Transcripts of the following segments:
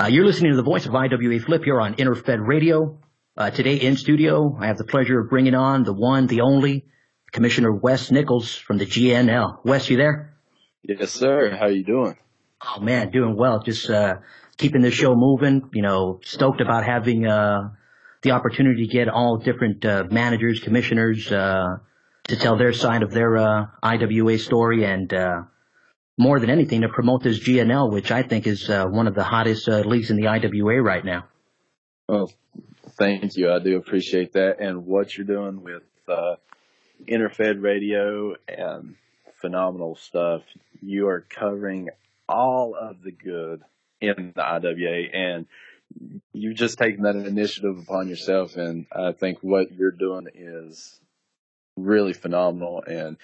You're listening to the voice of IWA Flip here on Interfed Radio. Today in studio, I have the pleasure of bringing on the one, the only, Commissioner Wes Nichols from the GNL. Wes, you there? Yes, sir. How you doing? Oh, man, doing well. Just keeping the show moving. Stoked about having the opportunity to get all different managers, commissioners to tell their side of their IWA story and more than anything, to promote this GNL, which I think is one of the hottest leagues in the IWA right now. Well, thank you. I do appreciate that. And what you're doing with Interfed Radio and phenomenal stuff. You are covering all of the good in the IWA, and you've just taken that initiative upon yourself. And I think what you're doing is really phenomenal. And,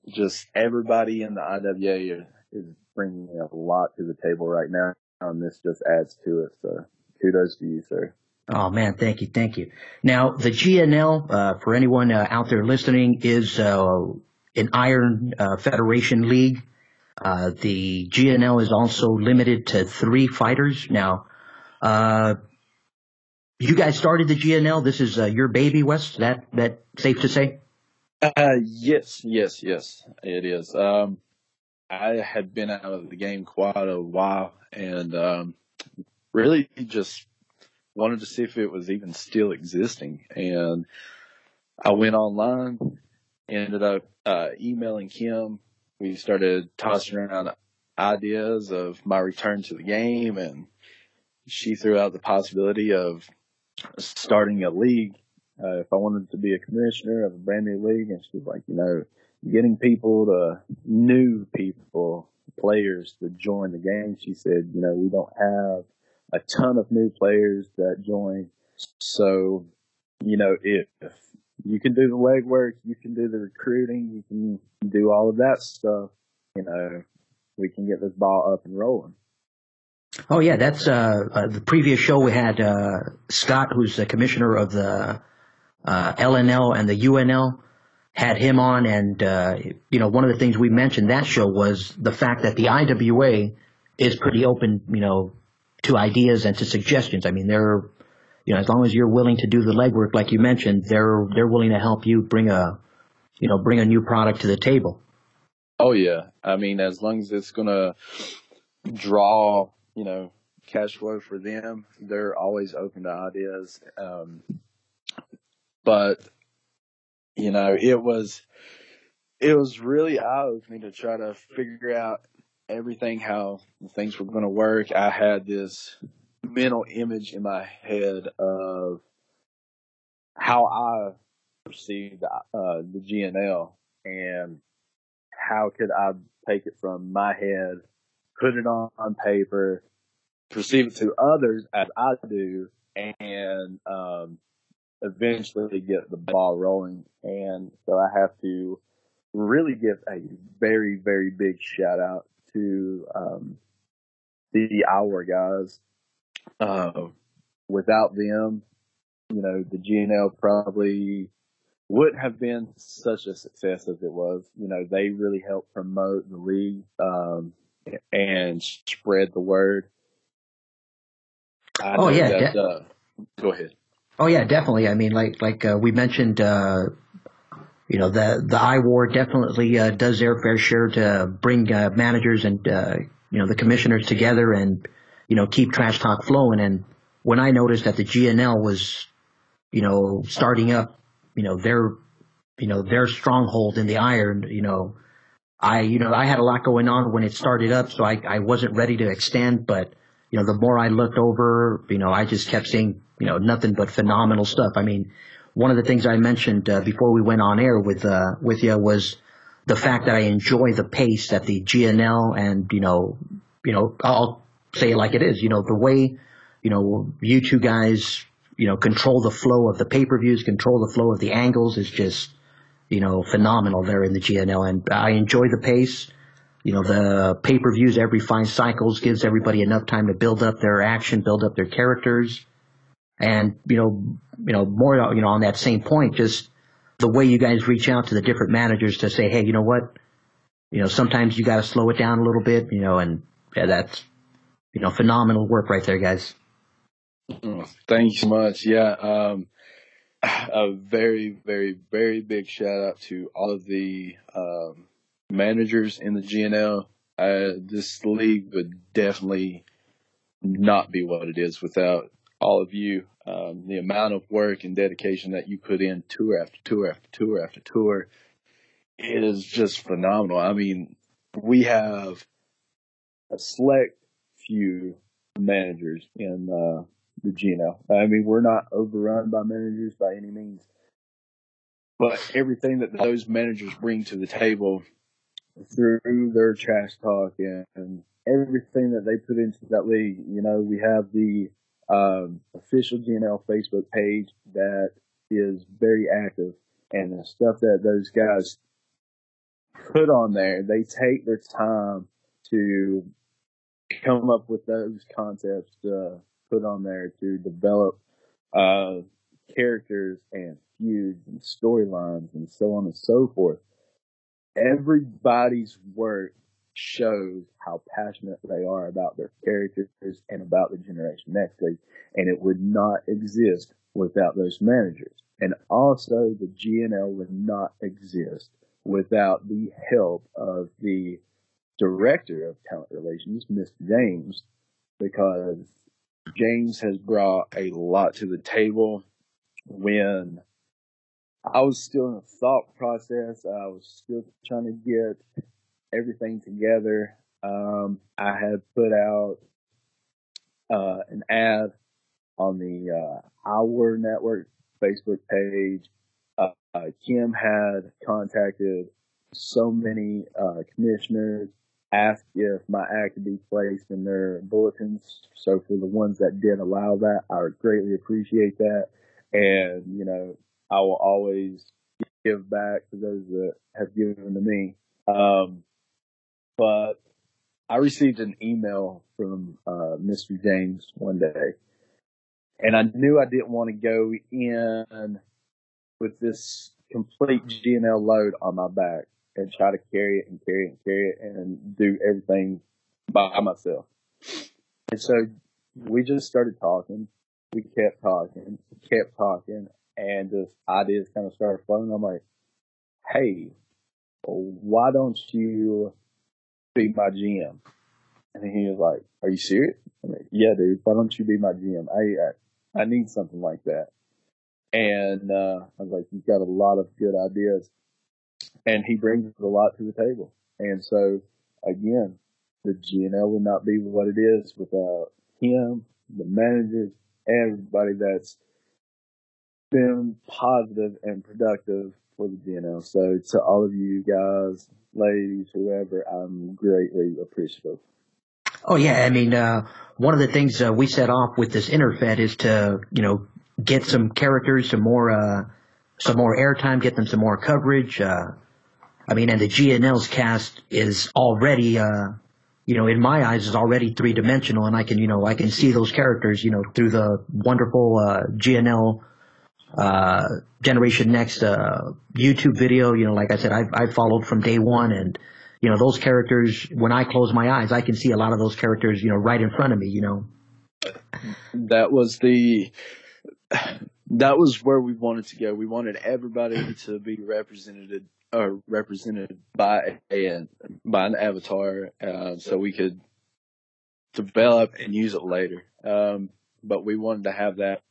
just everybody in the IWA is bringing a lot to the table right now, and this just adds to it. So kudos to you, sir. Oh, man, thank you. Now, the GNL, for anyone out there listening, is an Iron Federation league. The GNL is also limited to 3 fighters. Now, you guys started the GNL. This is your baby, Wes. Is that safe to say? Yes, it is. I had been out of the game quite a while and really just wanted to see if it was even still existing. And I went online, ended up emailing Kim. We started tossing around ideas of my return to the game, and she threw out the possibility of starting a league. If I wanted to be a commissioner of a brand new league, and she was like, getting new people, players to join the game. She said, we don't have a ton of new players that join. So, if you can do the legwork, you can do the recruiting, you can do all of that stuff, we can get this ball up and rolling. Oh, yeah, that's the previous show we had Scott, who's the commissioner of the LNL and the UNL, had him on, and one of the things we mentioned that show was the fact that the IWA is pretty open, to ideas and to suggestions. I mean, they're, as long as you're willing to do the legwork, like you mentioned, they're willing to help you bring a new product to the table. Oh yeah, I mean, as long as it's gonna draw, cash flow for them, they're always open to ideas. But, it was really eye-opening to try to figure out everything, how things were going to work. I had this mental image in my head of how I perceived the GNL, and how could I take it from my head, put it on paper, perceive it to others as I do, and eventually get the ball rolling. And so I have to really give a very, very big shout out to the Our guys. Without them, the GNL probably wouldn't have been such a success as it was. They really helped promote the league and spread the word. Go ahead. Oh yeah, definitely. I mean, like we mentioned, the I War definitely does their fair share to bring managers and the commissioners together and keep trash talk flowing. And when I noticed that the GNL was starting up, their stronghold in the iron, I had a lot going on when it started up, so I wasn't ready to extend, but the more I looked over, I just kept seeing, nothing but phenomenal stuff. I mean, one of the things I mentioned before we went on air with you was the fact that I enjoy the pace that the GNL and, I'll say it like it is, the way, you two guys, control the flow of the pay-per-views, control the flow of the angles is just, phenomenal there in the GNL. And I enjoy the pace. The pay-per-views every 5 cycles gives everybody enough time to build up their action, build up their characters. And, more, on that same point, just the way you guys reach out to the different managers to say, hey, you know what? Sometimes you got to slow it down a little bit, and that's, phenomenal work right there, guys. Thank you so much. Yeah. A very, very, very big shout out to all of the managers in the GNL. This league would definitely not be what it is without all of you. The amount of work and dedication that you put in tour after tour after tour after tour is just phenomenal. I mean, we have a select few managers in the GNL. I mean, we're not overrun by managers by any means, but everything that those managers bring to the table through their trash talk and everything that they put into that league. We have the official GNL Facebook page that is very active, and the stuff that those guys put on there, they take their time to come up with those concepts to put on there to develop characters and feuds and storylines and so on and so forth. Everybody's work shows how passionate they are about their characters and about the Generation Next League, and it would not exist without those managers. And also, the GNL would not exist without the help of the Director of Talent Relations, Mr. James, because James has brought a lot to the table. When I was still in the thought process, I was still trying to get everything together. I had put out an ad on the Our Network Facebook page. Kim had contacted so many commissioners, asked if my ad could be placed in their bulletins. So for the ones that did allow that, I would greatly appreciate that. And, I will always give back to those that have given to me. But I received an email from Mr. James one day, and I knew I didn't want to go in with this complete GNL load on my back and try to carry it and carry it and carry it and do everything by myself. And so we just started talking. We kept talking, and just ideas kind of started flowing. I'm like, hey, why don't you be my GM? And he was like, are you serious? I'm like, yeah, dude, why don't you be my GM? I need something like that. And I was like, you've got a lot of good ideas. And he brings a lot to the table. And so, again, the GNL would not be what it is without him, the managers, everybody that's been positive and productive for the GNL. So to all of you guys, ladies, whoever, I'm greatly appreciative. Oh yeah, I mean, one of the things we set off with this interfed is to, get some characters, some more airtime, get them some more coverage. And the GNL's cast is already, in my eyes, is already three-dimensional, and I can see those characters, through the wonderful GNL Generation Next YouTube video. Like I said, I followed from day one, and those characters, when I close my eyes, I can see a lot of those characters, right in front of me. That was where we wanted to go. We wanted everybody to be represented by an avatar, so we could develop and use it later. But we wanted to have that,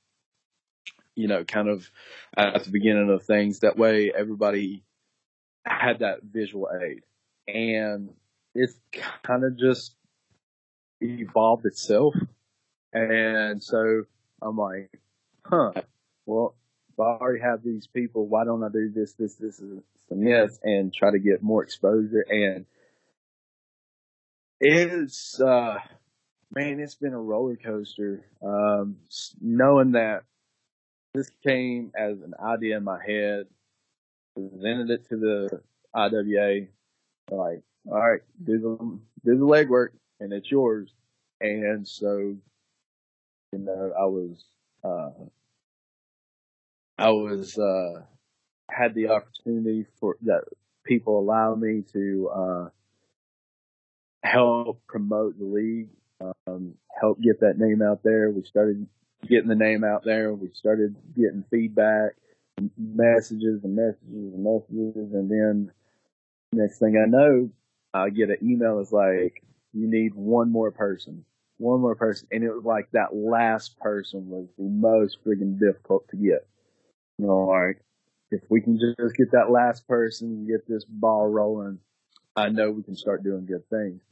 kind of at the beginning of things. That way, everybody had that visual aid, and it's kind of just evolved itself. And so I'm like, well, if I already have these people, why don't I do this, and yes, and try to get more exposure? And it's, it's been a roller coaster. Knowing that this came as an idea in my head, presented it to the IWA, like, all right, do the legwork, and it's yours. And so, I was had the opportunity for that people allow me to help promote the league help get that name out there. We started getting the name out there. We started getting feedback, messages and messages and messages. And then next thing I know, I get an email that's like, you need one more person. One more person. And it was like that last person was the most friggin' difficult to get. You know, like, if we can just get that last person, get this ball rolling, I know we can start doing good things.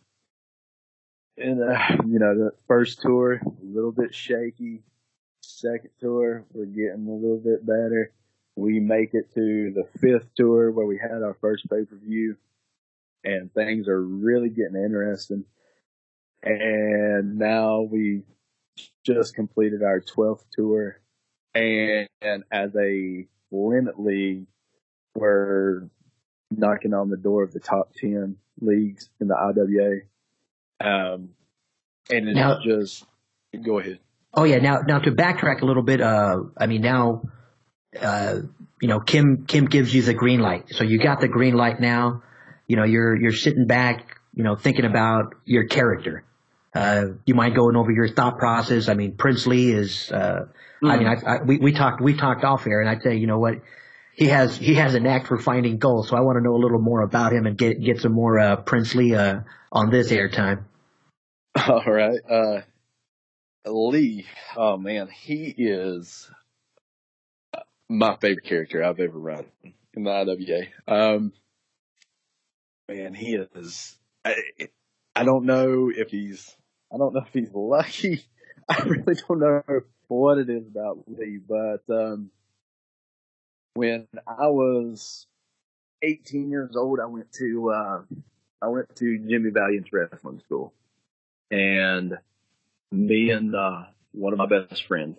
And, the first tour, a little bit shaky. Second tour, we're getting a little bit better. We make it to the fifth tour where we had our first pay-per-view, and things are really getting interesting. And now we just completed our 12th tour, and as a limit league, we're knocking on the door of the top 10 leagues in the IWA. And it's Now, just, go ahead. oh yeah, now to backtrack a little bit, Kim gives you the green light. So you got the green light now. You're sitting back, thinking about your character. You mind going over your thought process? I mean, Princely is, we talked off air, and I tell you, you know what? He has a knack for finding goals. So I want to know a little more about him and get some more, Princely, on this airtime. All right. Lee, oh man, he is my favorite character I've ever run in the IWA. Man, he is. I don't know if he's lucky. I really don't know what it is about Lee, but when I was 18 years old, I went to Jimmy Valiant's wrestling school, and me and one of my best friends,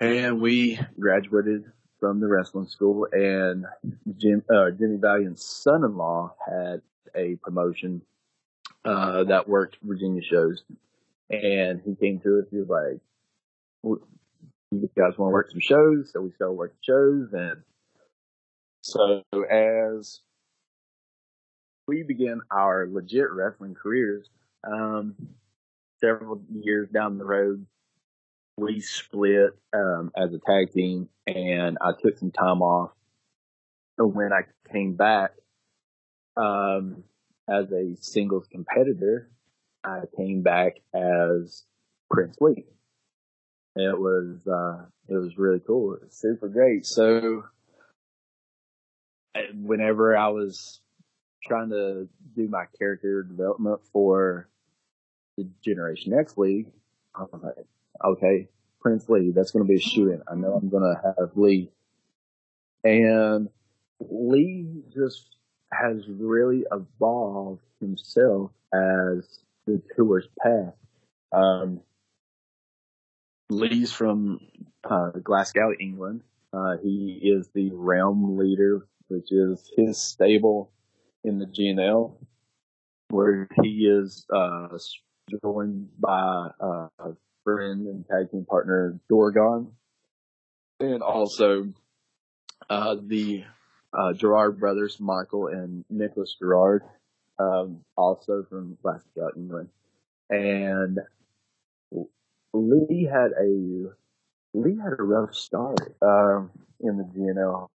and we graduated from the wrestling school, and Jimmy Valiant's son-in-law had a promotion that worked Virginia shows, and he came to us. He was like, "You guys want to work some shows?" So we started working shows, and so as we began our legit wrestling careers, several years down the road, we split as a tag team, and I took some time off. So when I came back as a singles competitor, I came back as Prince Lee. It was really cool. It was super great. So whenever I was trying to do my character development for the Generation X League, I was like, okay, Prince Lee, that's going to be a shoe-in. I know I'm going to have Lee. And Lee just has really evolved himself as the tours pass. Lee's from Glasgow, England. He is the Realm leader, which is his stable in the GNL, where he is joined by a friend and tag team partner Dorgon, and also the Gerard brothers, Michael and Nichols Gerard, also from Glasgow, England. And Lee had a rough start in the GNL.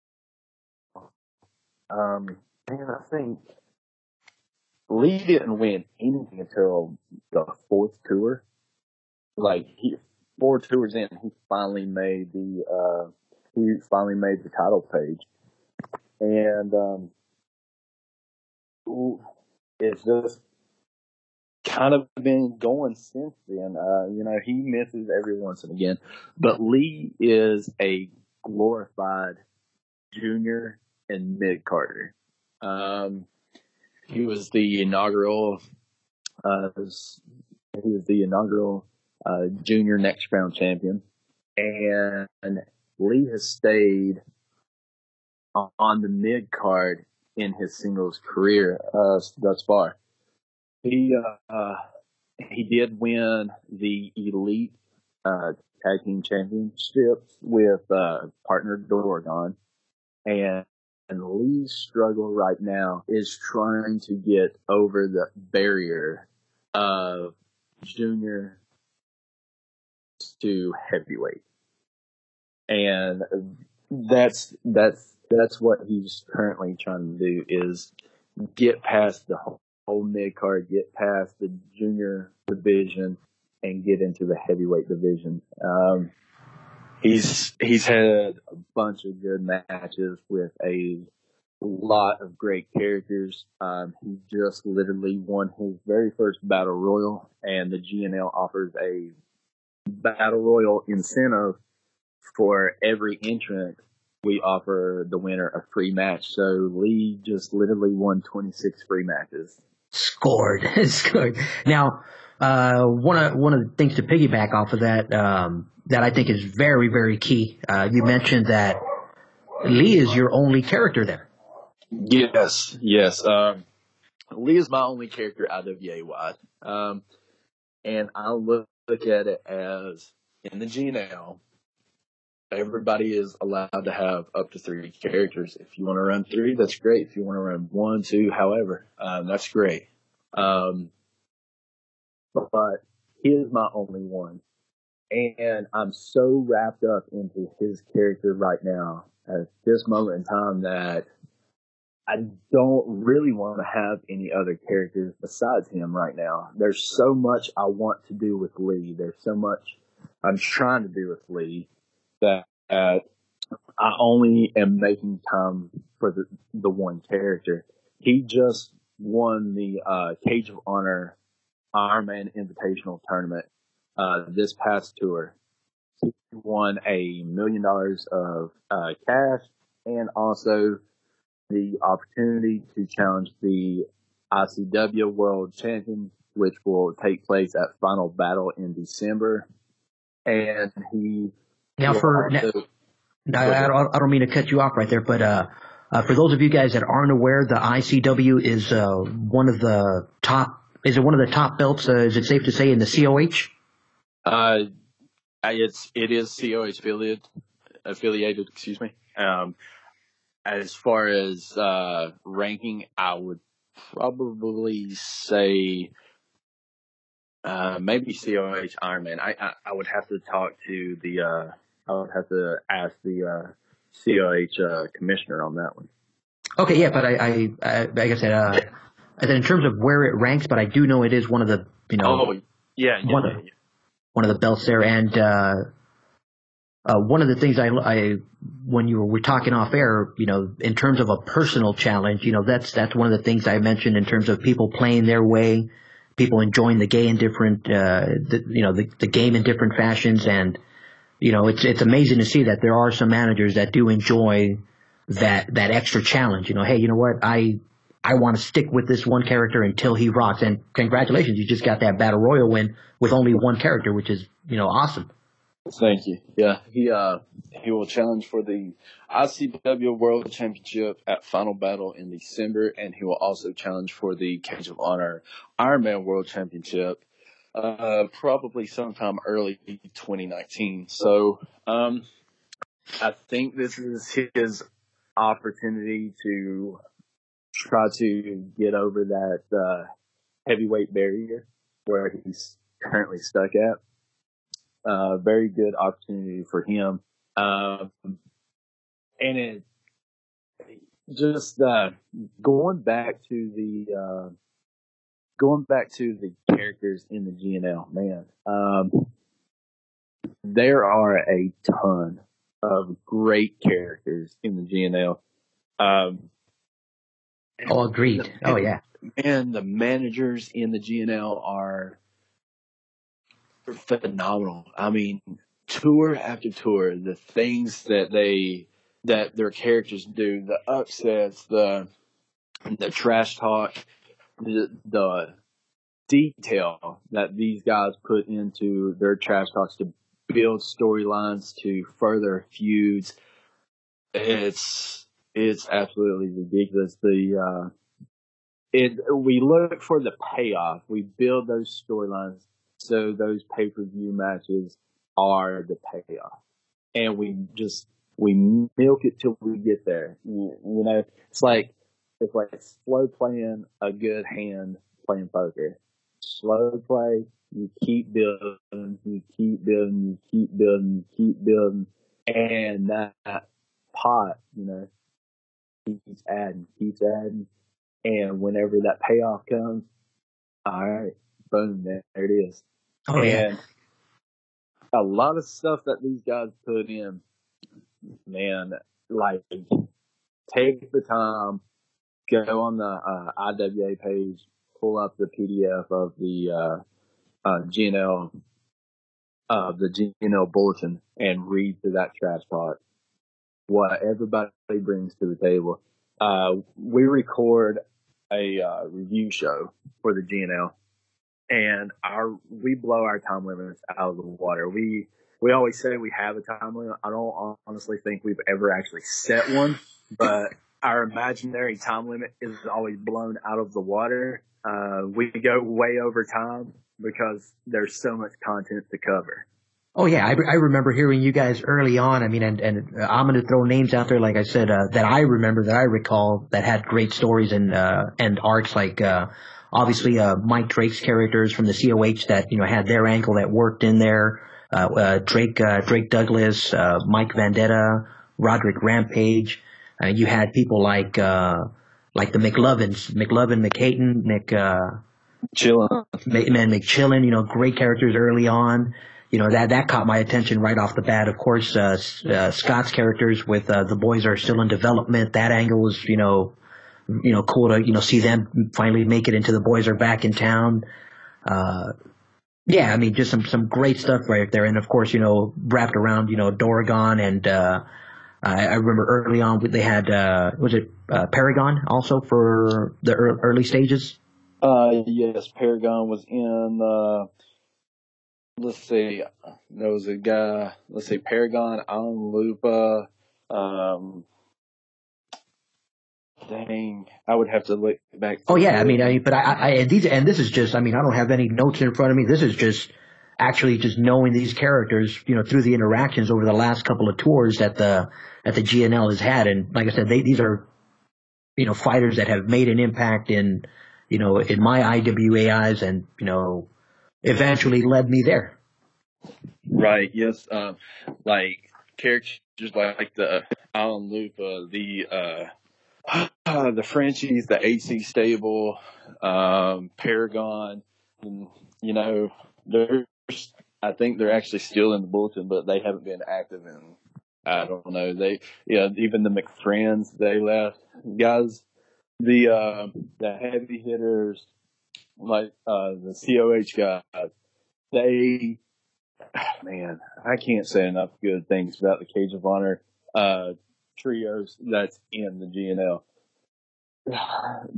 And I think Lee didn't win anything until the fourth tour. Like 4 tours in, he finally made the title page, and it's just kind of been going since then. He misses every once and again, but Lee is a glorified junior and mid carder. He was the inaugural junior next crown champion, and Lee has stayed on the mid card in his singles career thus far. He did win the Elite Tag Team Championships with partner Dorgon, and Lee's struggle right now is trying to get over the barrier of junior to heavyweight, and that's what he's currently trying to do is get past the whole mid card, get past the junior division, and get into the heavyweight division. He's had a bunch of good matches with a lot of great characters. He just literally won his very first battle royal, and the GNL offers a battle royal incentive for every entrant. We offer the winner a free match. So Lee just literally won 26 free matches. Scored. Scored. Now, one of the things to piggyback off of that, that I think is very, very key. You mentioned that Lee is your only character there. Yes. Lee is my only character IWA wide. And I look at it as in the GNL, everybody is allowed to have up to 3 characters. If you want to run 3, that's great. If you want to run 1, 2, however, that's great. But he is my only one. And I'm so wrapped up into his character right now at this moment in time that I don't really want to have any other characters besides him right now. There's so much I want to do with Lee. There's so much I'm trying to do with Lee that I only am making time for the one character. He just won the Cage of Honor Ironman Invitational Tournament this past tour. He won $1 million of cash and also the opportunity to challenge the ICW World Champion, which will take place at Final Battle in December. And he now I don't mean to cut you off right there, but for those of you guys that aren't aware, the ICW is one of the top. Is it one of the top belts? Is it safe to say in the COH? It is COH affiliated. Excuse me. As far as ranking, I would probably say maybe COH Ironman. I would have to talk to the. I would have to ask the COH commissioner on that one. Okay, yeah, but I like I said, in terms of where it ranks, but I do know it is one of the one of the belts there, and one of the things I when you were talking off air, in terms of a personal challenge, that's one of the things I mentioned in terms of people playing their way, people enjoying the game in different, the game in different fashions, and it's amazing to see that there are some managers that do enjoy that extra challenge. Hey, you know what, I want to stick with this one character until he rocks, and congratulations, you just got that battle royal win with only one character, which is awesome. Thank you. Yeah, he will challenge for the ICW World Championship at Final Battle in December, and he will also challenge for the Cage of Honor Ironman World Championship probably sometime early 2019. So I think this is his opportunity to try to get over that heavyweight barrier where he's currently stuck at. Very good opportunity for him. And it just going back to the characters in the GNL, man. There are a ton of great characters in the GNL. Agreed. Yeah. And the managers in the GNL are phenomenal. I mean, tour after tour, the things that their characters do, the upsets, the trash talk, the detail that these guys put into their trash talks to build storylines, to further feuds. It's absolutely ridiculous. We look for the payoff. We build those storylines so those pay-per-view matches are the payoff, and we milk it till we get there. It's like slow playing a good hand playing poker. Slow play, you keep building, you keep building, you keep building, you keep building, and that pot, keeps adding, and whenever that payoff comes, all right, boom, there it is. Oh yeah. And a lot of stuff that these guys put in, man, like take the time, go on the IWA page, pull up the PDF of the GNL the GNL bulletin and read through that trash pot. What everybody brings to the table. We record a review show for the GNL, and we blow our time limits out of the water. We always say we have a time limit. I don't honestly think we've ever actually set one, but our imaginary time limit is always blown out of the water. We go way over time because there's so much content to cover. Oh yeah, I remember hearing you guys early on. I mean, and I'm going to throw names out there, like I said, that I remember, that I recall, that had great stories and arcs, like obviously Mike Drake's characters from the COH that had their angle that worked in there. Drake Douglas, Mike Vendetta, Roderick Rampage. You had people like the McLovins, McHayton, McChillin, great characters early on. That caught my attention right off the bat. Of course, Scott's characters with The Boys Are Still in Development. That angle was, cool to, see them finally make it into The Boys Are Back in Town. Yeah, I mean, just some great stuff right there. And of course, wrapped around, Doragon, and I remember early on they had, was it Paragon also for the early stages? Yes, Paragon was in, let's see, there was a guy, Paragon, Alan Lupa, dang, I would have to look back. Oh yeah, I mean, but this is just, I mean, I don't have any notes in front of me. This is just actually just knowing these characters, through the interactions over the last couple of tours that the GNL has had. And like I said, these are, fighters that have made an impact in my IWA eyes, and, eventually led me there. Right. Yes. Like characters like the Alan Lupa, the Frenchies, the AC Stable, Paragon, and, I think they're actually still in the bulletin, but they haven't been active in, I don't know. Even the McFriends, they left. Guys, the heavy hitters, like, the COH guys, man, I can't say enough good things about the Cage of Honor trios that's in the GNL.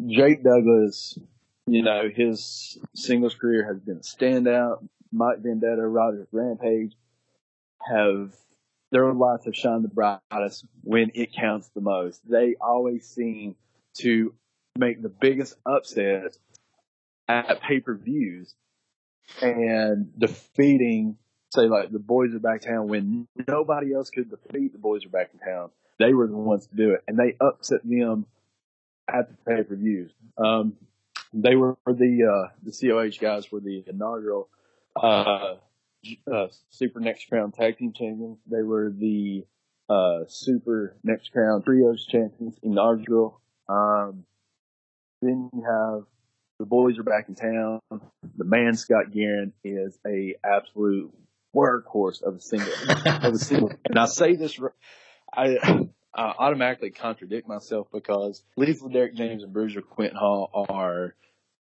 Jake Douglas, his singles career has been a standout. Mike Vendetta, Roderick Rampage their lights have shined the brightest when it counts the most. They always seem to make the biggest upsets at pay-per-views and defeating, say, like the Boys Are Back in Town, when nobody else could defeat the Boys Are Back in Town. They were the ones to do it, and they upset them at the pay-per-views. They were the COH guys were the inaugural Super Next Crown Tag Team Champions. They were the Super Next Crown Trios Champions, inaugural. Then you have the Boys Are Back in Town. The man Scott Guerin is a absolute workhorse of a single. And I say this, I automatically contradict myself because Lethal Derek James and Bruiser Quentin Hall are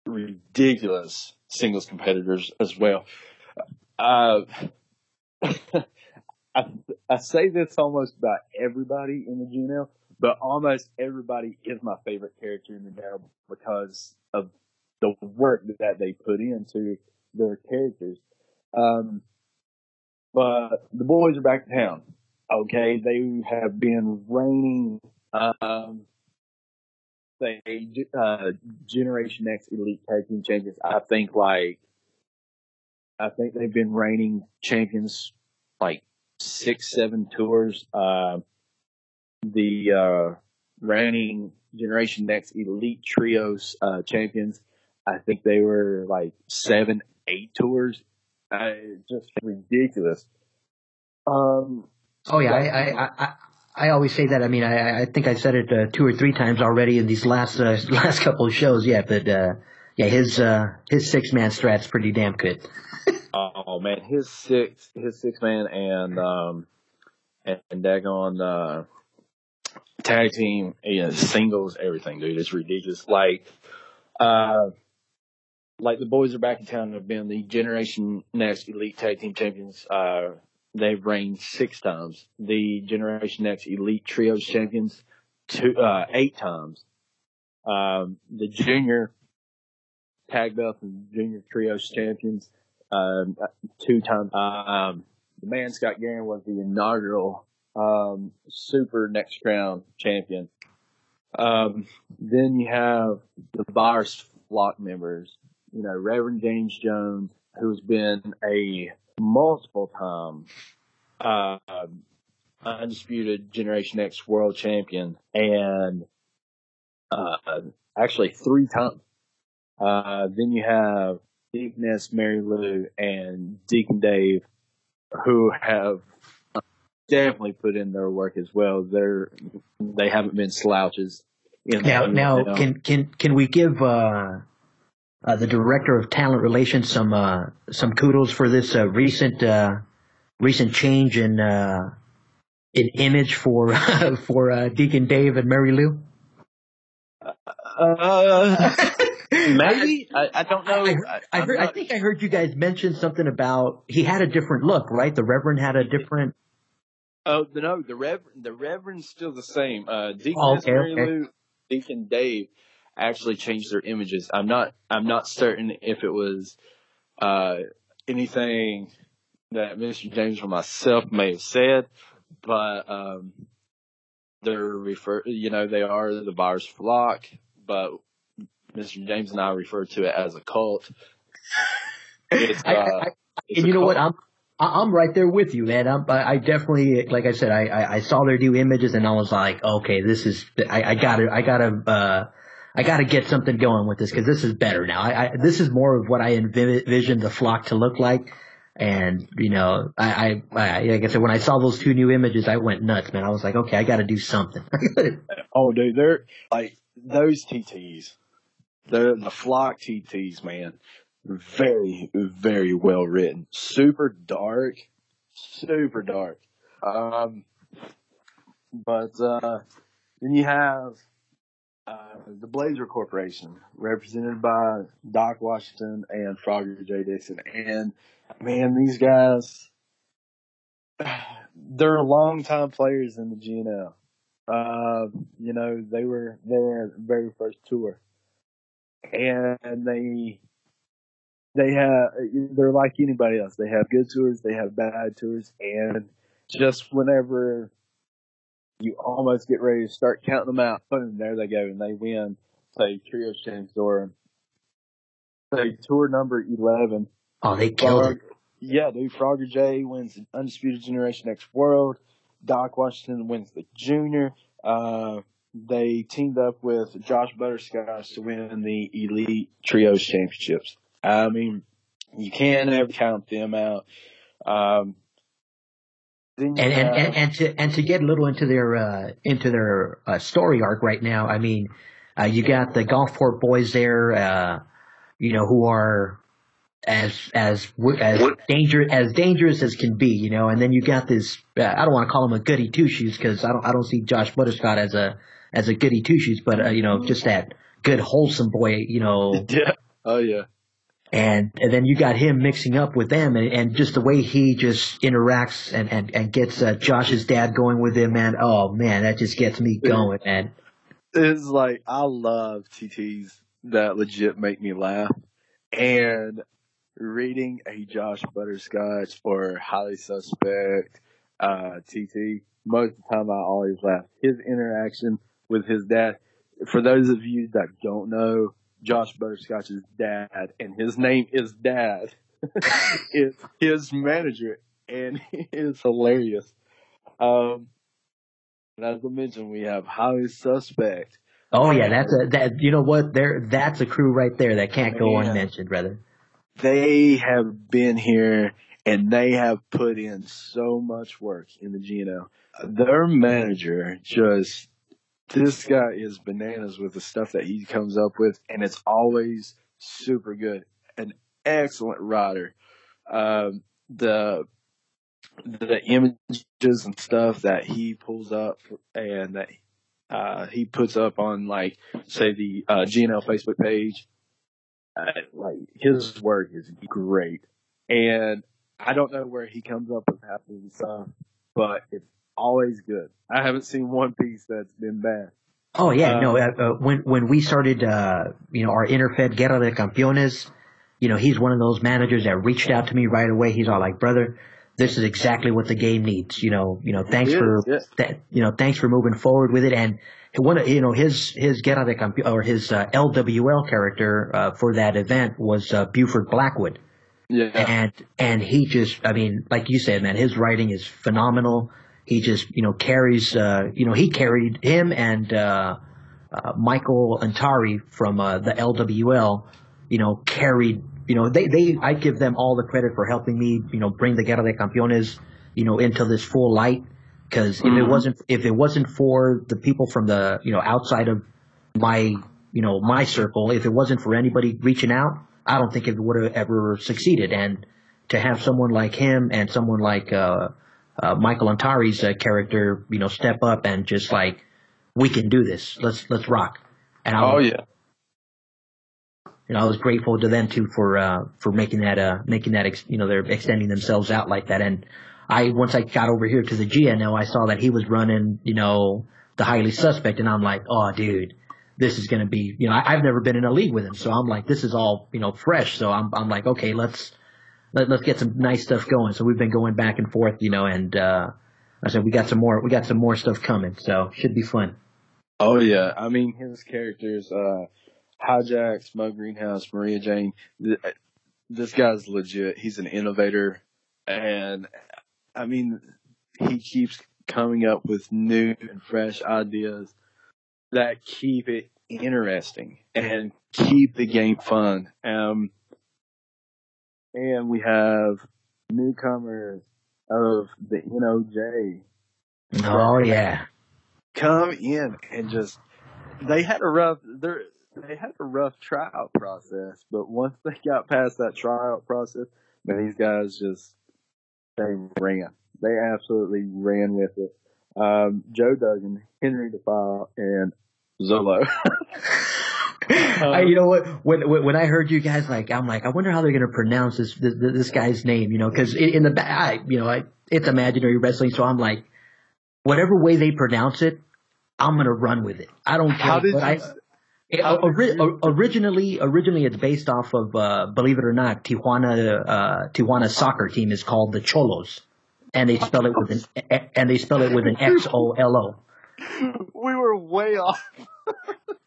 ridiculous singles competitors as well. I say this almost about everybody in the GNL, but almost everybody is my favorite character in the GNL because of the work that they put into their characters. But the Boys Are Back in Town. Okay, they have been reigning, Generation X Elite Tag Team Champions. I think they've been reigning champions like 6-7 tours. The reigning Generation X Elite Trios champions, I think they were like 7 8 tours. Just ridiculous. Oh yeah, But I always say that. I mean, I think I said it 2 or 3 times already in these last last couple of shows. Yeah, but yeah, his 6-man strat's pretty damn good. oh man, his six man and daggone tag team, singles, everything, dude. It's ridiculous. Uh, like the boys are back in town and have been the Generation Next Elite Tag Team Champions. They've reigned 6 times. The Generation Next Elite Trios Champions, 8 times. The Junior Tag Belt and Junior Trios Champions, 2 times. The man Scott Guerin was the inaugural Super Next Crown champion. Then you have the Buyers Flock members. Reverend James Jones, who's been a multiple time undisputed Generation X world champion, and actually 3 times. Then you have Deaconess Mary Lou and Deacon Dave, who have definitely put in their work as well. They haven't been slouches. Now, can we give the director of talent relations some kudos for this recent change in image for for Deacon Dave and Mary Lou? Maybe I don't know. I think I heard you guys mention something about he had a different look, right? The Reverend had a different. Oh no, the Reverend's still the same. Deaconess Mary Lou, Deacon Dave actually changed their images. I'm not certain if it was anything that Mr. James or myself may have said, but they are the Buyers Flock, but Mr. James and I refer to it as a cult. It's and you know what? I'm right there with you, man. I definitely, like I said, I saw their new images and I was like, okay, this is, I gotta get something going with this because this is better now. This is more of what I envisioned the flock to look like. And, like I said, when I saw those 2 new images, I went nuts, man. I was like, okay, I gotta do something. Oh, dude, they're like those TTs. They're the flock TTs, man. Very, very well written. Super dark. Super dark. But then you have the Blazer Corporation, represented by Doc Washington and Frogger J. Dixon. And, man, these guys, they're longtime players in the GNL. They were there at the very first tour. And they're like anybody else. They have good tours, they have bad tours, and just whenever you almost get ready to start counting them out, boom, there they go, and they win, say, Trio Champs or say tour number 11. Oh, they killed it. Yeah, dude, Frogger J wins the Undisputed Generation X World. Doc Washington wins the Junior. They teamed up with Josh Butterscotch to win the Elite Trios Championships. I mean, you can't ever count them out. And to get a little into their story arc right now. I mean, you got the Gulfport boys there, who are as dangerous as can be, and then you got this. I don't want to call him a goody two shoes because I don't see Josh Butterscotch as a goody two shoes, but just that good wholesome boy, Yeah. Oh yeah. And then you got him mixing up with them, and just the way he just interacts and gets Josh's dad going with him, man. Oh man, that just gets me going, man. It's like I love TTs that legit make me laugh, and reading a Josh Butterscotch or Highly Suspect TT, most of the time I always laugh. His interaction with his dad. For those of you that don't know, Josh Butterscotch's dad, and his name is Dad, is his manager, and he is hilarious. And as I mentioned, we have Highly Suspect. Oh yeah, that's you know what? That's a crew right there that can't go unmentioned, brother. they have been here and they have put in so much work in the GNL. Their manager this guy is bananas with the stuff that he comes up with, and it's always super good. An excellent writer. The images and stuff that he pulls up and that he puts up on, like, say, the GNL Facebook page, like, his work is great. And I don't know where he comes up with half of the stuff, but it's always good. I haven't seen one piece that's been bad. Oh yeah, no. When we started, our Interfed Guerra de Campeones, he's one of those managers that reached out to me right away. He's all like, "Brother, this is exactly what the game needs." Thanks for that. Thanks for moving forward with it. And his Guerra de Campeones, or his LWL character for that event was Buford Blackwood. Yeah. And he just, I mean, like you said, man, his writing is phenomenal. He just, carries, he carried him and Michael Antari from the LWL, carried, I give them all the credit for helping me, bring the Guerra de Campeones, into this full light. Because if it wasn't for the people from the, outside of my, my circle, if it wasn't for anybody reaching out, I don't think it would have ever succeeded. And to have someone like him and someone like Michael Antari's character, step up and just like, we can do this. Let's rock. And I was grateful to them too for making that, they're extending themselves out like that. And once I got over here to the GNL, I saw that he was running, the Highly Suspect, and I'm like, oh, dude, this is going to be, I've never been in a league with him. So I'm like, this is all, fresh. So I'm like, okay, let's get some nice stuff going. So we've been going back and forth, and I said we got some more stuff coming. So should be fun. Oh yeah, I mean his characters, Hijack, Smug Greenhouse, Maria Jane. This guy's legit. He's an innovator, and I mean he keeps coming up with new and fresh ideas that keep it interesting and keep the game fun. And we have newcomers of the NOJ. Oh yeah, come in and just they had a rough tryout process, but once they got past that tryout process, man, these guys they absolutely ran with it. Joe Duggan, Henry DeFile, and Zolo. You know what? When I heard you guys, I'm like, I wonder how they're going to pronounce this guy's name, because in the back, it's imaginary wrestling, so I'm like, whatever way they pronounce it, I'm going to run with it. I don't care. Originally it's based off of, believe it or not, Tijuana soccer team is called the Cholos, and they spell it with an XOLO. We were way off.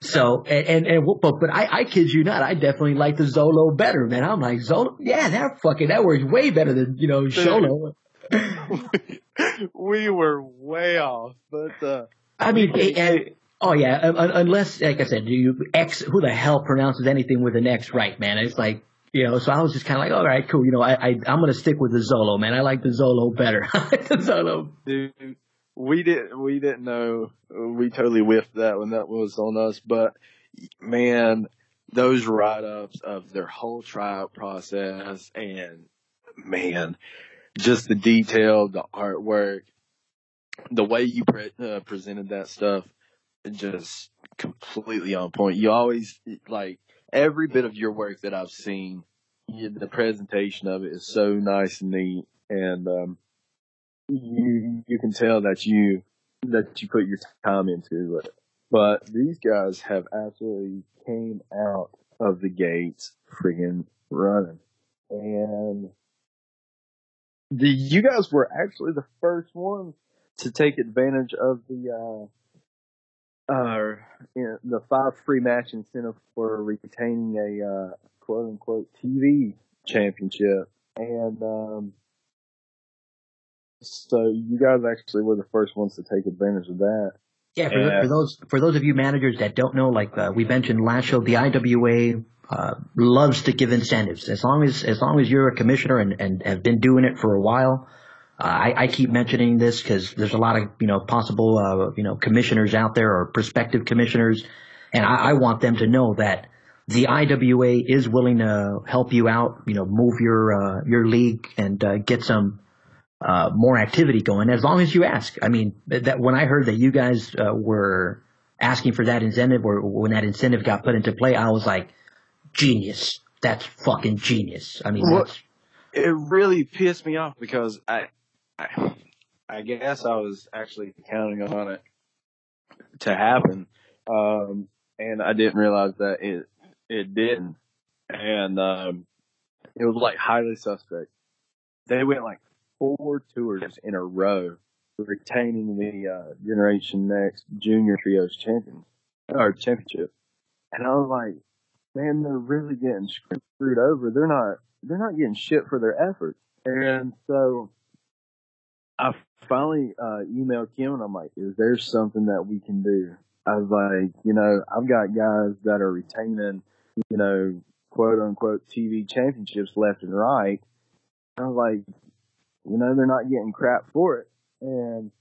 So, but I kid you not, I definitely like the Zolo better, man. I'm like, Zolo, yeah, that works way better than, Sholo. We were way off, but, I mean, unless, like I said, who the hell pronounces anything with an X right, man? It's like, so I was just kind of like, all right, cool. I'm going to stick with the Zolo, man. I like the Zolo better. I like the Zolo. Dude, we didn't know. We totally whiffed that when that was on us. But, man, those write-ups of their whole tryout process and, man, just the detail, the artwork, the way you presented that stuff, just completely on point. You always, like, every bit of your work that I've seen, the presentation of it is so nice and neat, and you can tell that you put your time into it. But these guys have absolutely came out of the gates freaking running, and you guys were actually the first ones to take advantage of the 5 free match incentive for retaining a quote unquote TV championship, and so you guys actually were the first ones to take advantage of that. Yeah, for those of you managers that don't know, like we mentioned last show, the IWA loves to give incentives. As long as you're a commissioner and have been doing it for a while, I keep mentioning this because there's a lot of possible commissioners out there or prospective commissioners, and I want them to know that the IWA is willing to help you out, move your league and get some more activity going as long as you ask. I mean, that when I heard that you guys were asking for that incentive, or when that incentive got put into play, I was like, genius. That's fucking genius. I mean, Well, it really pissed me off because I guess I was actually counting on it to happen, and I didn't realize that it didn't, and it was like highly suspect. They went like 4 tours in a row, retaining the Generation Next Junior Trios championship, and I was like, man, they're really getting screwed over. They're not getting shit for their efforts. And so I finally emailed Kim and I'm like, is there something that we can do? I was like, I've got guys that are retaining, quote unquote TV championships left and right. I was like, they're not getting crap for it. And,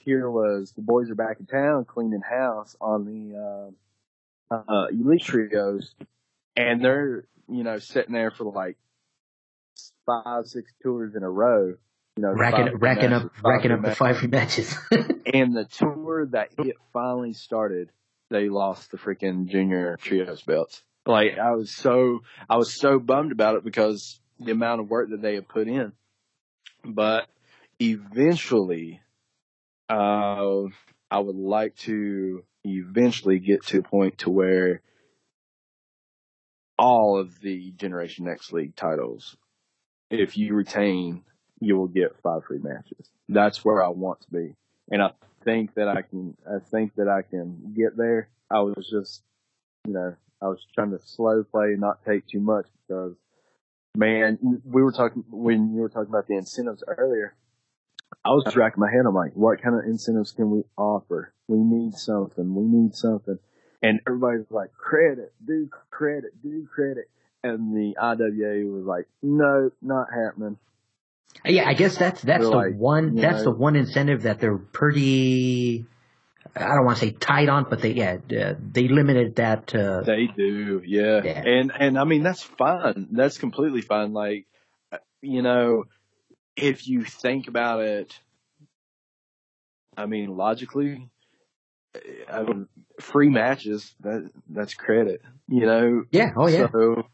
here was the boys are back in town cleaning house on the elite trios, and they're sitting there for like 5-6 tours in a row, racking up the 5 matches. And the tour that it finally started, they lost the freaking junior trios belts. Like I was so bummed about it because the amount of work that they had put in. But eventually, I would like to eventually get to a point to where all of the Generation Next League titles, if you retain, you will get 5 free matches. That's where I want to be. And I think that I can get there. I was just, I was trying to slow play and not take too much because, man, when you were talking about the incentives earlier, I was racking my head. I'm like, what kind of incentives can we offer? We need something. And everybody's like, credit. And the IWA was like, no, not happening. Yeah, I guess that's the one incentive that they're pretty, I don't want to say tight on, but they limited that. They do, yeah. And I mean, that's fine. That's completely fine. Like, if you think about it, I mean, logically, free matches, that's credit, Yeah, oh yeah. So,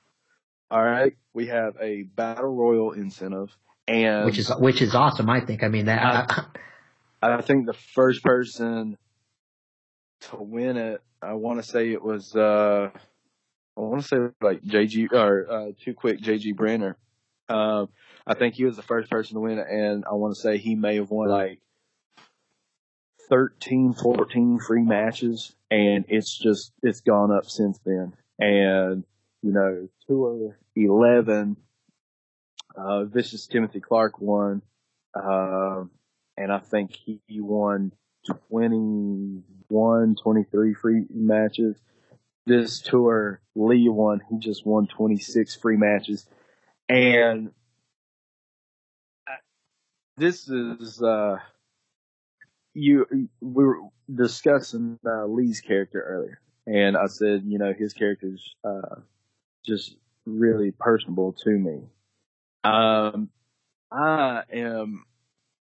all right, we have a battle royal incentive, and which is awesome. I think. I mean that. I think the first person to win it, I want to say it was like JG or Too Quick JG Brenner. I think he was the first person to win it, and I want to say he may have won like 13, 14 free matches, and it's gone up since then. And tour 11, Vicious Timothy Clark won, and I think he won 21, 23 free matches. This tour, Lee won. He just won 26 free matches. And this is, we were discussing Lee's character earlier. And I said, his character's just really personable to me. I am,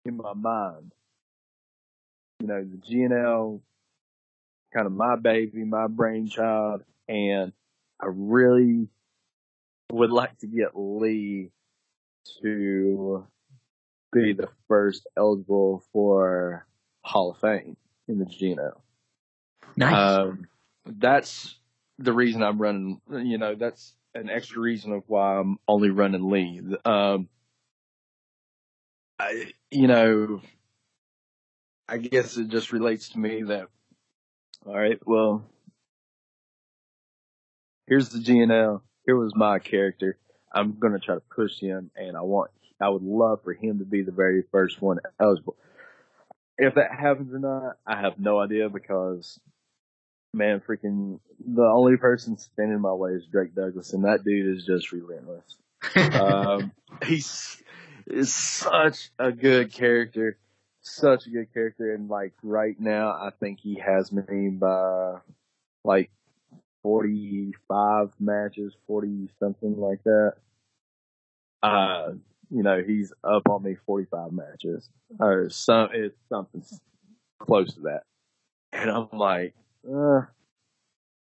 in my mind, the GNL, kind of my baby, my brainchild, and I really would like to get Lee to be the first eligible for Hall of Fame in the GNL. Nice. That's the reason I'm running, that's an extra reason of why I'm only running Lee. I guess it just relates to me that, all right, well, here's the GNL. Here was my character. I'm going to try to push him, and I would love for him to be the very first one eligible. If that happens or not, I have no idea because Man, freaking the only person standing in my way is Drake Douglas, and that dude is just relentless. Um, he's is such a good character, such a good character, and like right now, I think he has me by like 45 matches, 40 something like that. Uh, he's up on me 45 matches or it's something close to that, and I'm like, well,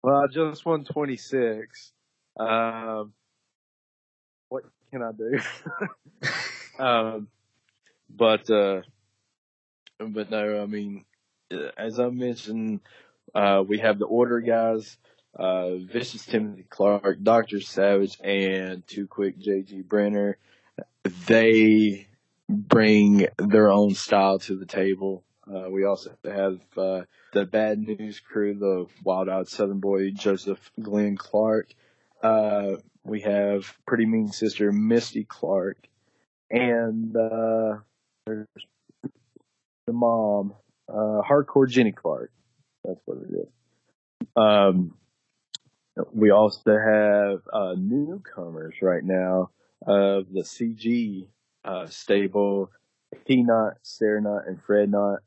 I just won 26. Um, what can I do? um, but no, I mean, as I mentioned, we have the Order guys, Vicious Timothy Clark, Dr. Savage, and Too Quick JG Brenner. They bring their own style to the table. We also have the Bad News Crew, the Wild Eyed Southern Boy, Joseph Glenn Clark. We have Pretty Mean Sister Misty Clark, and there's the mom, Hardcore Jenny Clark. That's what it is. We also have newcomers right now of the CG stable, Peanut, Sarah Knott, and Fred Knott.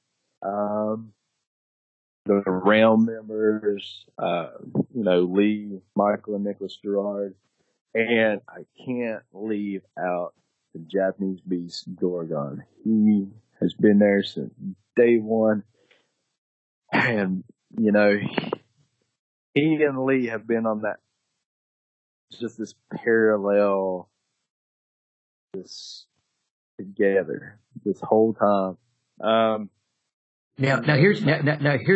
The Realm members, Lee, Michael, and Nichols Gerard. And I can't leave out the Japanese beast, Dorgon. He has been there since day one. And, he and Lee have been on that, just this parallel, this together this whole time. Now here's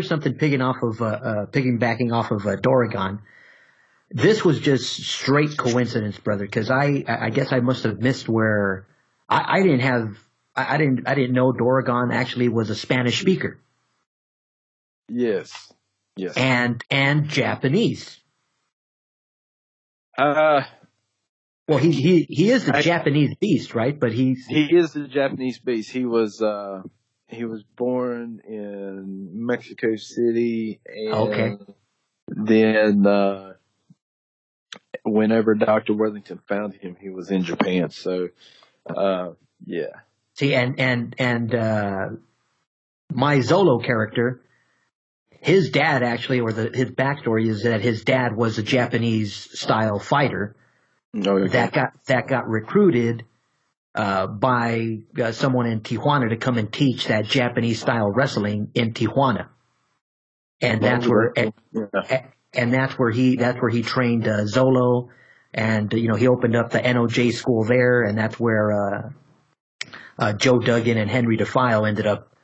something piggybacking off of Doragon. This was just straight coincidence, brother, because I guess I must have missed where I didn't know Doragon actually was a Spanish speaker. Yes. And Japanese. Well, he is the Japanese beast, right? But he is the Japanese beast. He was born in Mexico City, and then whenever Dr. Worthington found him, he was in Japan. So, yeah. See, and my Zolo character, his dad actually, or his backstory is that his dad was a Japanese style fighter. That got recruited by someone in Tijuana to come and teach that Japanese style wrestling in Tijuana, and that's where he trained Zolo, and he opened up the NOJ school there, and that's where Joe Duggan and Henry DeFile ended up,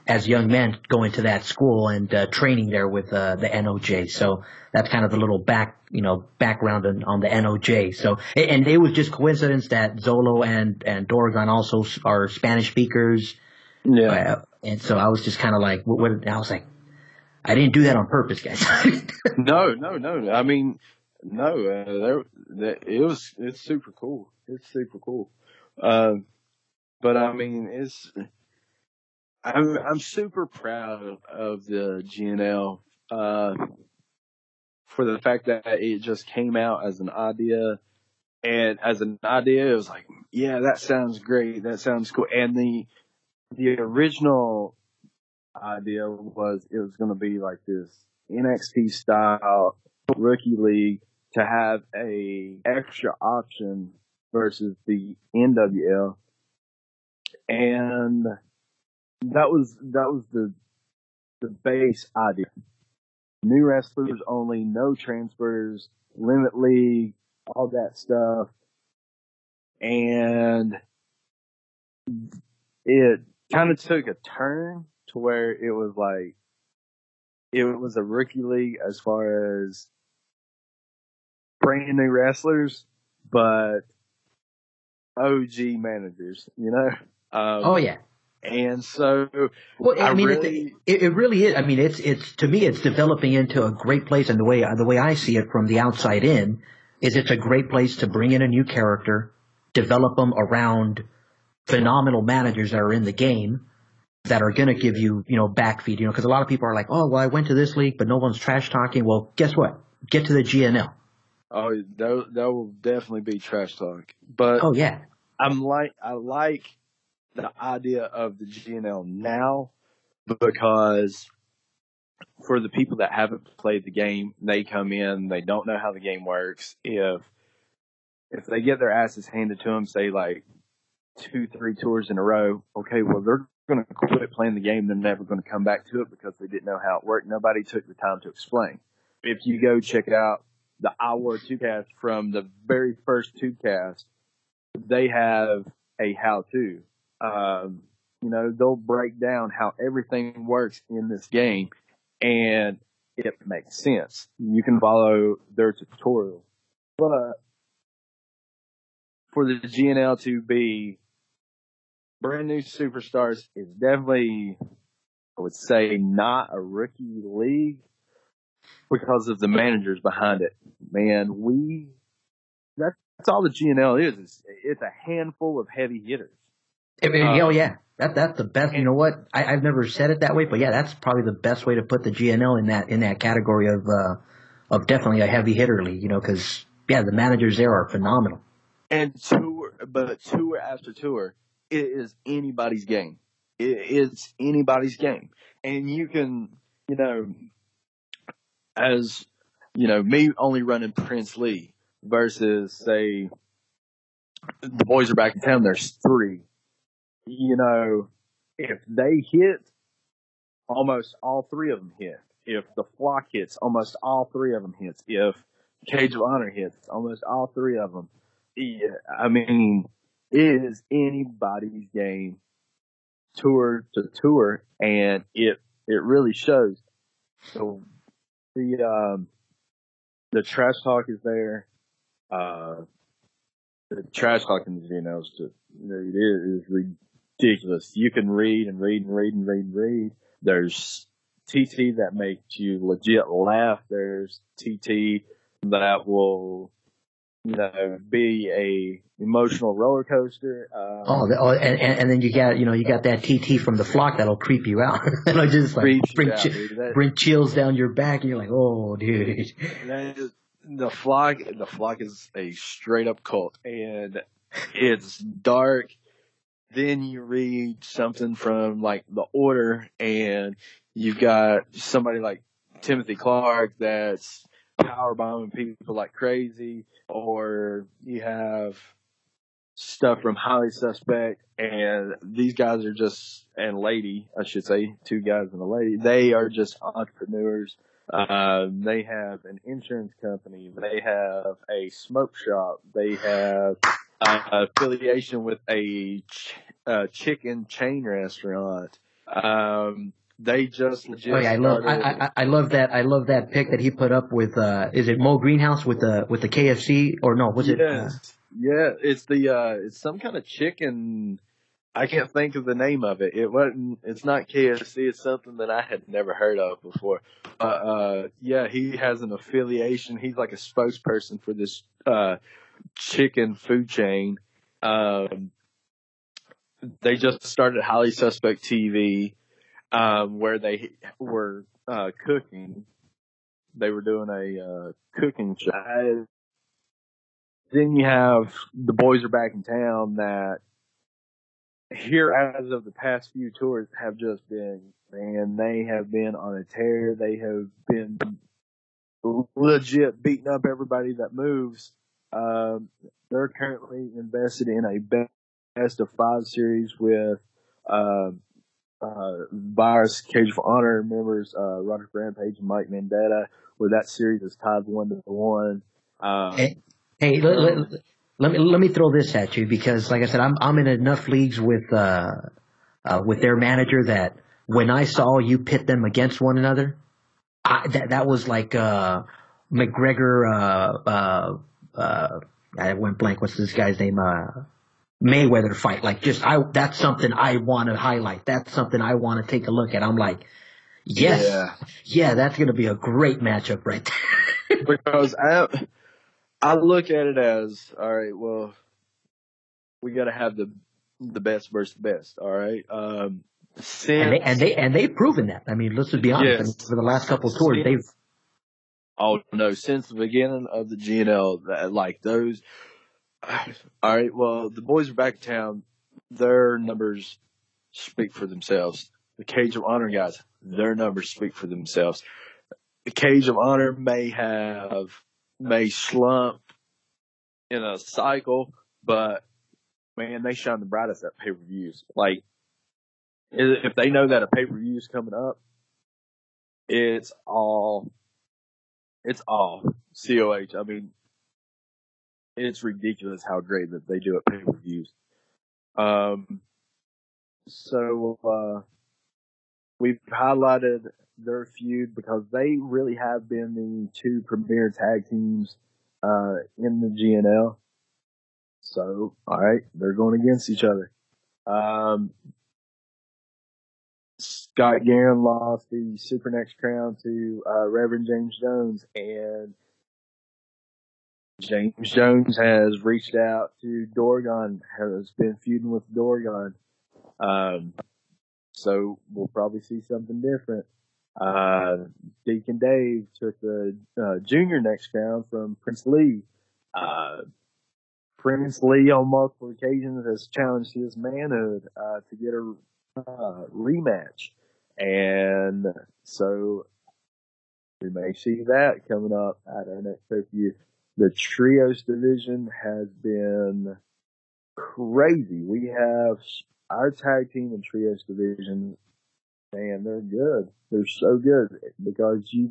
as young men going to that school and training there with the NOJ. So that's kind of the little background on the NOJ. So, and it was just coincidence that Zolo and Doragon also are Spanish speakers. Yeah. And so I was just kind of like, I was like, I didn't do that on purpose, guys. No. I mean, no, it's super cool. It's super cool. But I mean, I'm super proud of the GNL, for the fact that it just came out as an idea, and as an idea, it was like, yeah, that sounds great. That sounds cool. And the original idea was it was going to be like this NXT style rookie league to have a extra option versus the NWL. And that was the base idea. New wrestlers only, no transfers, limit league, all that stuff. And it kind of took a turn to where it was like, it was a rookie league as far as brand new wrestlers, but OG managers, Oh yeah. And so, well, I mean, it really is. I mean, it's to me, it's developing into a great place. And the way I see it from the outside in is it's a great place to bring in a new character, develop them around phenomenal managers that are in the game, that are going to give you, backfeed, because a lot of people are like, oh, well, I went to this league, but no one's trash talking. Well, guess what? Get to the GNL. Oh, that will definitely be trash talk. But oh yeah, I like the idea of the GNL now because for the people that haven't played the game, they come in, they don't know how the game works. If they get their asses handed to them, say like 2-3 tours in a row, okay, well they're going to quit playing the game. They're never going to come back to it because they didn't know how it worked. Nobody took the time to explain. If you go check out the I War 2 cast from the very first 2 cast, they have a how-to. They'll break down how everything works in this game, and it makes sense. You can follow their tutorial. But for the GNL to be brand new superstars is definitely, I would say, not a rookie league because of the managers behind it. Man, that's all the GNL is. It's a handful of heavy hitters. Yeah, that's the best. You know what? I've never said it that way, but yeah, that's probably the best way to put the GNL in that category of definitely a heavy hitter league. Because the managers there are phenomenal. And tour after tour, it is anybody's game. It's anybody's game, and you can, as me only running Prince Lee versus say the boys are back in town. There's 3. If they hit, almost all 3 of them hit. If the flock hits, almost all 3 of them hits. If Cage of Honor hits, almost all 3 of them. Yeah, I mean, it is anybody's game, tour to tour, and it really shows. So the trash talk is there. The trash talk in the GNL is ridiculous. You can read and read and read and read and read. There's TT that makes you legit laugh. There's TT that will, be a emotional roller coaster. And then you got that TT from the flock that'll creep you out. That'll just like bring chills down your back, and you're like, oh, dude. The flock is a straight up cult, and it's dark. Then you read something from like the Order, and you've got somebody like Timothy Clark that's power bombing people like crazy, or you have stuff from Highly Suspect, and these guys are just, and lady, I should say, 2 guys and a lady, they are just entrepreneurs. They have an insurance company. They have a smoke shop. They have affiliation with a chicken chain restaurant. They just legit. Oh yeah, I love that pic that he put up with. Is it Mo Greenhouse with the KFC or no? Was it? Yeah, it's it's some kind of chicken. I can't think of the name of it. It's not KFC. It's something that I had never heard of before. He has an affiliation. He's like a spokesperson for this chicken food chain. They just started Highly Suspect TV, where they were cooking. They were doing a cooking show. Then you have the boys are back in town that here as of the past few tours have just been, man, they have been on a tear. They have been legit beating up everybody that moves. They're currently invested in a best of 5 series with Virus, Cage for Honor members, Roderick Rampage and Mike Mandetta, where that series is tied 1-1. Hey, let me throw this at you because, like I said, I'm in enough leagues with their manager that when I saw you pit them against one another, that was like McGregor. I went blank. What's this guy's name? Mayweather fight. Like, that's something I want to highlight. That's something I want to take a look at. I'm like, yes, yeah, that's going to be a great matchup right there. Because I look at it as, all right, well, we got to have the best versus the best. All right. they've proven that. I mean, let's just be honest. I mean, for the last couple of tours, they've. Oh no! Since the beginning of the GNL, like those. All right. Well, the boys are back in town. Their numbers speak for themselves. The Cage of Honor guys, their numbers speak for themselves. The Cage of Honor may slump in a cycle, but man, they shine the brightest at pay-per-views. Like, if they know that a pay-per-view is coming up, it's all COH. I mean, it's ridiculous how great that they do at pay-per-views. So we've highlighted their feud because they really have been the two premier tag teams in the GNL. So, all right, they're going against each other. Scott Guerin lost the Super Next crown to Reverend James Jones, and James Jones has reached out to Dorgon, has been feuding with Dorgon. So we'll probably see something different. Deacon Dave took the Junior Next crown from Prince Lee. Prince Lee on multiple occasions has challenged his manhood to get a rematch. And so we may see that coming up at our next pay-per-view. The Trios division has been crazy. We have our tag team and Trios division, man, they're good. They're so good because you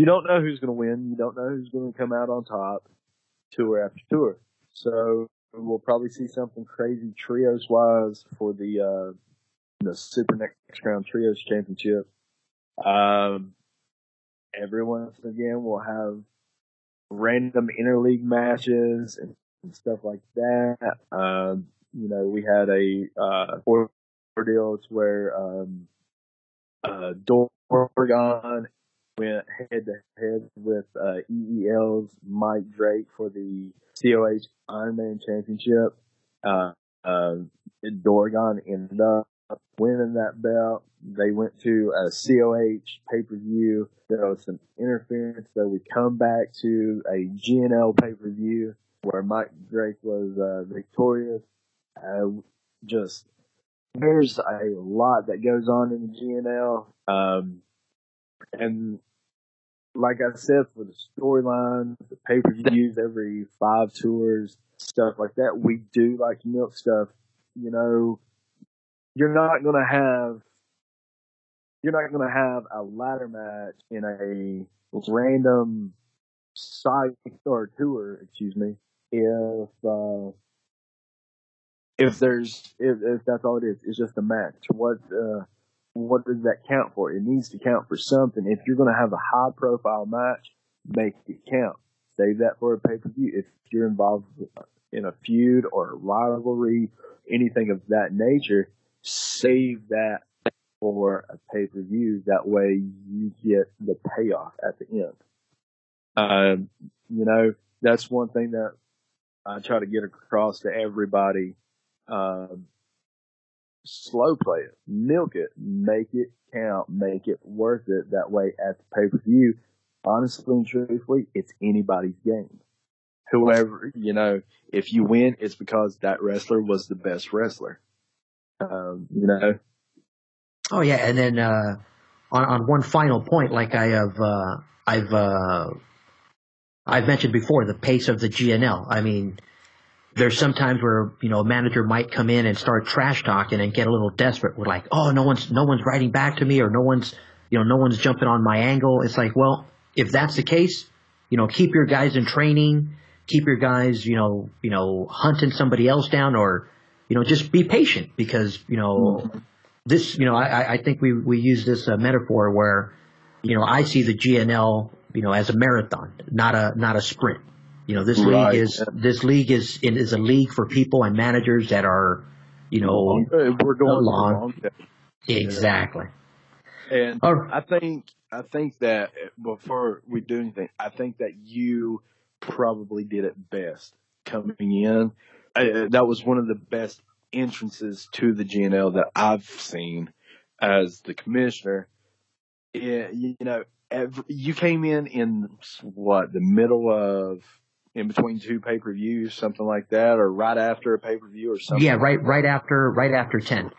don't know who's going to win. You don't know who's going to come out on top tour after tour. So we'll probably see something crazy Trios-wise for the Super Next Crown Trios Championship. Every once again, we'll have random interleague matches and stuff like that. We had a ordeal where Dorgon went head to head with EEL's Mike Drake for the COH Ironman Championship. Dorgon ended up winning that belt. They went to a COH pay-per-view. There was some interference, so we come back to a GNL pay-per-view where Mike Drake was victorious. There's a lot that goes on in the GNL. And like I said, for the storyline, the pay-per-views every 5 tours, stuff like that, we do like to milk stuff. You're not gonna have a ladder match in a random site or tour, if that's all it is. It's just a match. What does that count for? It needs to count for something. If you're going to have a high profile match, make it count. Save that for a pay-per-view. If you're involved in a feud or a rivalry, anything of that nature, save that for a pay-per-view. That way you get the payoff at the end. That's one thing that I try to get across to everybody. Slow play it, milk it, make it count, make it worth it. That way at the pay-per-view, honestly and truthfully, it's anybody's game. Whoever, if you win, it's because that wrestler was the best wrestler. Oh yeah, and then on one final point, like I've mentioned before, the pace of the GNL. I mean, there's sometimes where a manager might come in and start trash talking and get a little desperate. We're like, oh, no one's writing back to me, or no one's jumping on my angle. It's like, well, if that's the case, keep your guys in training, keep your guys, hunting somebody else down, or just be patient because this, I think we use this metaphor where I see the GNL as a marathon, not a sprint. This league is a league for people and managers that are, we're going long. Exactly. And I think that before we do anything, I think that you probably did it best coming in. That was one of the best entrances to the GNL that I've seen as the commissioner. You came in what, the middle of, in between two pay-per-views, something like that, or right after a pay-per-view or something. Yeah, right after 10.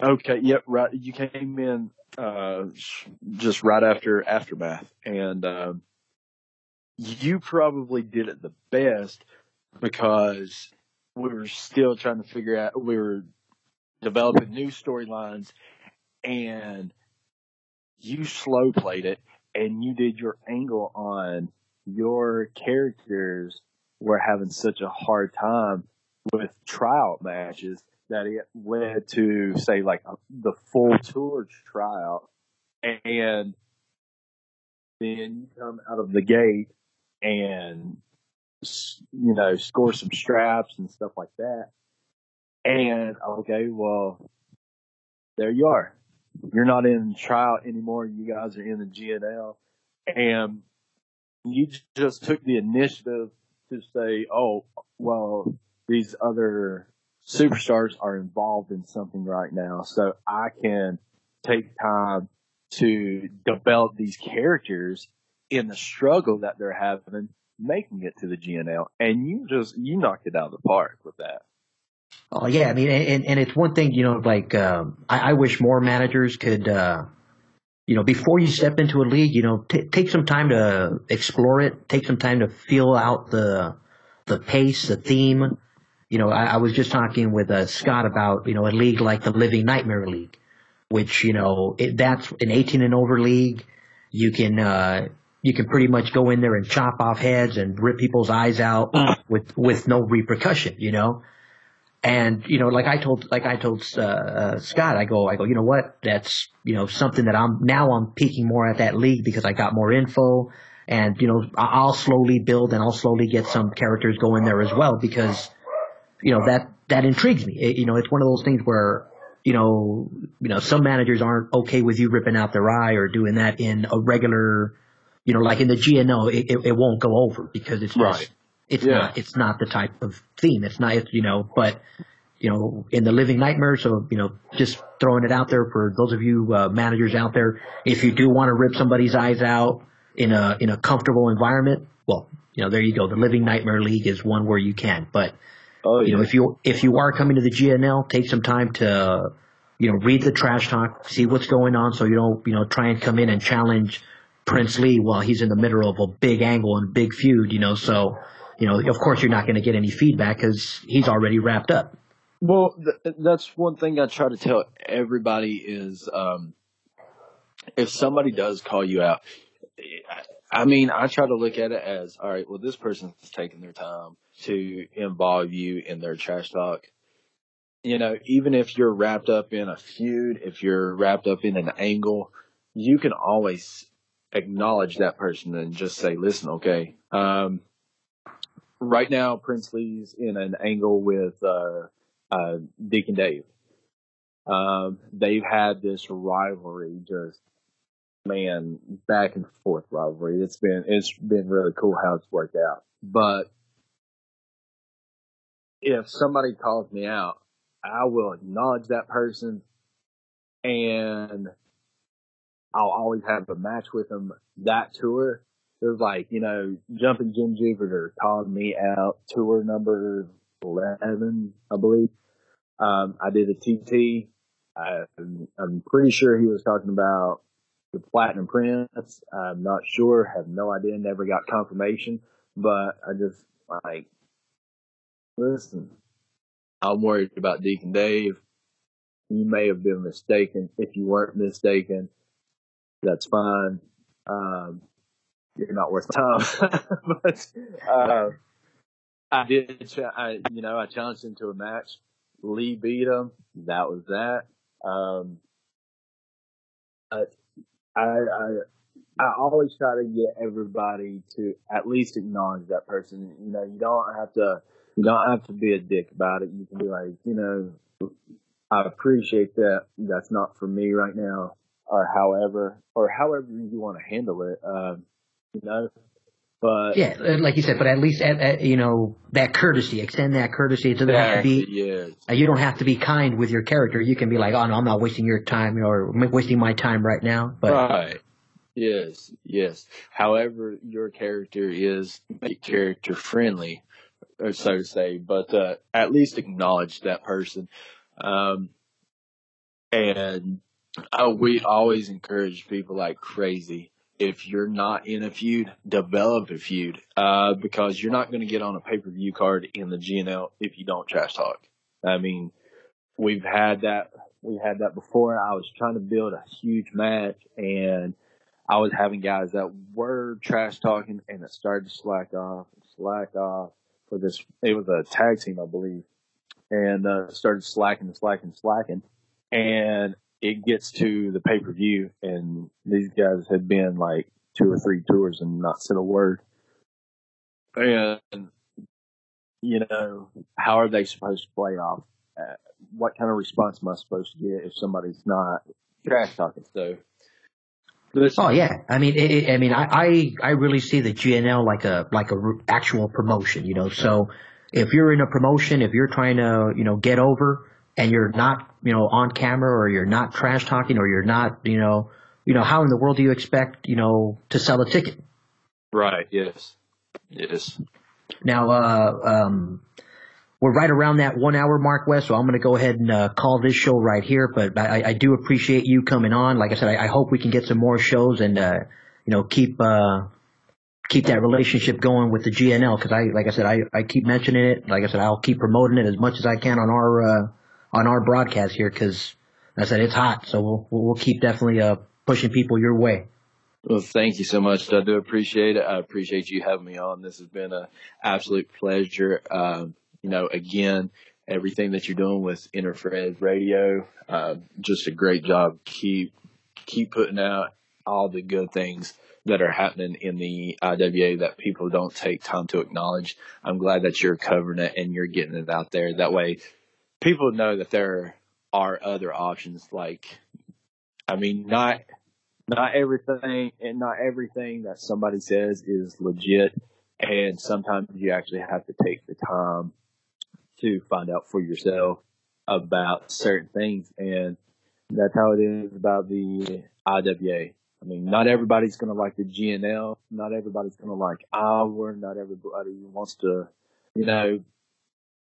Okay, yep, right. You came in just right after Aftermath, and you probably did it the best because we were still trying to figure out, we were developing new storylines, and you slow played it, and you did your angle on your characters were having such a hard time with tryout matches that it led to, say, like the full tour tryout, and then you come out of the gate and, score some straps and stuff like that. And okay, well, there you are. You're not in tryout anymore. You guys are in the GNL, and you just took the initiative to say, "Oh, well, these other superstars are involved in something right now, so I can take time to develop these characters in the struggle that they're having, making it to the GNL." And you knocked it out of the park with that. Oh yeah, I mean, and it's one thing, like I wish more managers could, before you step into a league, take some time to explore it, take some time to feel out the pace, the theme. I was just talking with Scott about a league like the Living Nightmare League, which that's an 18 and over league. You can pretty much go in there and chop off heads and rip people's eyes out with no repercussion, And, like I told Scott, I go, you know what? That's, something that I'm peaking more at that league because I got more info, and, I'll slowly build and I'll slowly get some characters going there as well because, that intrigues me. It's one of those things where, some managers aren't okay with you ripping out their eye or doing that in a regular, like in the GNO, it won't go over because it's just, Right. It's not the type of theme. It's not, but, in the Living Nightmare. So, just throwing it out there for those of you managers out there, if you do want to rip somebody's eyes out in a comfortable environment, well, there you go. The Living Nightmare League is one where you can. But, if you are coming to the GNL, take some time to, read the trash talk, see what's going on, so you don't, try and come in and challenge Prince Lee while he's in the middle of a big angle and big feud, so. Of course you're not going to get any feedback because he's already wrapped up. Well, that's one thing I try to tell everybody is, if somebody does call you out, I mean, I try to look at it as, all right, well, this person's taking their time to involve you in their trash talk. Even if you're wrapped up in a feud, if you're wrapped up in an angle, you can always acknowledge that person and just say, listen, okay, right now, Prince Lee's in an angle with Deacon Dave. They've had this rivalry, just back and forth rivalry. It's been really cool how it's worked out. But if somebody calls me out, I will acknowledge that person, and I'll always have a match with them that tour. It was like, Jumping Jim Jupiter called me out, tour number 11, I believe. I did a TT. I'm pretty sure he was talking about the Platinum Prince. I'm not sure, have no idea, never got confirmation. But I just, listen, I'm worried about Deacon Dave. You may have been mistaken. If you weren't mistaken, that's fine. You're not worth time. But I did. I challenged him to a match. Lee beat him. That was that. I always try to get everybody to at least acknowledge that person. You don't have to be a dick about it. You can be like, I appreciate that. That's not for me right now, or however you want to handle it. But Yeah, like you said, but at least that courtesy, extend that courtesy. It doesn't have to exactly, be. yes, You don't have to be kind with your character. You can be like, oh no, I'm not wasting your time or wasting my time right now. But right, yes, yes. However, your character is character friendly, or so to say, but at least acknowledge that person. Um, and we always encourage people like crazy. If you're not in a feud, develop a feud, because you're not going to get on a pay-per-view card in the GNL if you don't trash talk. I mean, we've had that. We had that before. I was trying to build a huge match, and I was having guys that were trash talking, and it started to slack off for this. It was a tag team, I believe, and started slacking, and it gets to the pay per view, and these guys had been like 2 or 3 tours and not said a word. And how are they supposed to play off? What kind of response am I supposed to get if somebody's not trash talking? So, oh yeah, I mean, I really see the GNL like a actual promotion. So if you're in a promotion, if you're trying to get over and you're not on camera or you're not trash talking or you're not how in the world do you expect to sell a ticket? right? Yes, yes. Now, we're right around that 1 hour mark, Wes, so I'm going to go ahead and call this show right here. But I do appreciate you coming on. Like I said, I hope we can get some more shows and keep that relationship going with the GNL because I keep mentioning it. Like I said, I'll keep promoting it as much as I can on our broadcast here because I said it's hot. So we'll keep definitely pushing people your way. Well, thank you so much. I do appreciate it. I appreciate you having me on. This has been an absolute pleasure. Again, everything that you're doing with Interfred Radio, just a great job. Keep putting out all the good things that are happening in the IWA that people don't take time to acknowledge. I'm glad that you're covering it and you're getting it out there. That way people know that there are other options. Not everything that somebody says is legit. And sometimes you actually have to take the time to find out for yourself about certain things. And that's how it is about the IWA. I mean, not everybody's going to like the GNL. Not everybody's going to like our. Not everybody wants to,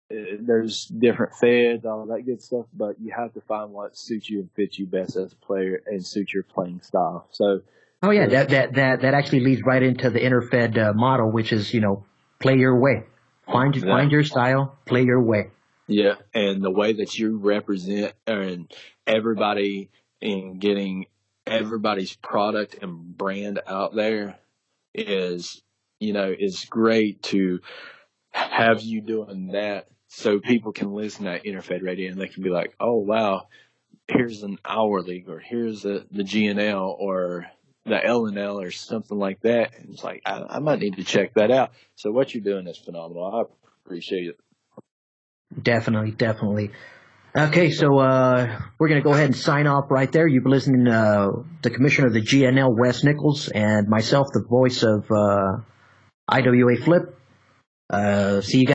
there's different feds, all that good stuff, but you have to find what suits you and fits you best as a player and suits your playing style. So, oh yeah, that actually leads right into the Interfed model, which is play your way, find your style, play your way. Yeah, and the way that you represent and everybody in getting everybody's product and brand out there is great to have you doing that so people can listen to Interfed Radio and they can be like, oh, wow, here's an Hour League or here's the GNL or the LNL or something like that. And it's like, I might need to check that out. So what you're doing is phenomenal. I appreciate it. Definitely. Okay, so we're going to go ahead and sign off right there. You've been listening to the commissioner of the GNL, Wes Nichols, and myself, the voice of IWA Flip. See you guys.